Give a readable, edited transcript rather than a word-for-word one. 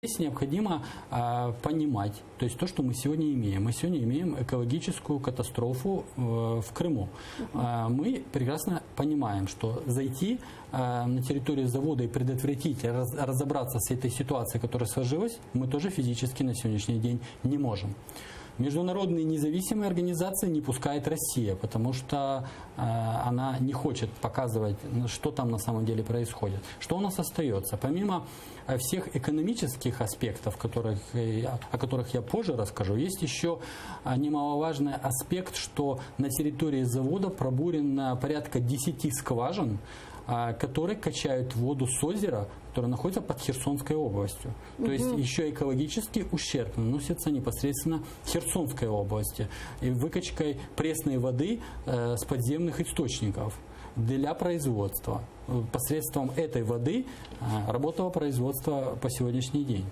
Здесь необходимо понимать, то есть то, что мы сегодня имеем. Мы сегодня имеем экологическую катастрофу в Крыму. Мы прекрасно понимаем, что зайти на территорию завода и предотвратить, разобраться с этой ситуацией, которая сложилась, мы тоже физически на сегодняшний день не можем. Международные независимые организации не пускает Россия, потому что она не хочет показывать, что там на самом деле происходит. Что у нас остается? Помимо всех экономических аспектов, о которых я позже расскажу, есть еще немаловажный аспект, что на территории завода пробурено порядка 10 скважин, которые качают воду с озера, которое находится под Херсонской областью. То есть еще экологический ущерб наносится непосредственно Херсонской области и выкачкой пресной воды с подземных источников для производства. Посредством этой воды работало производство по сегодняшний день.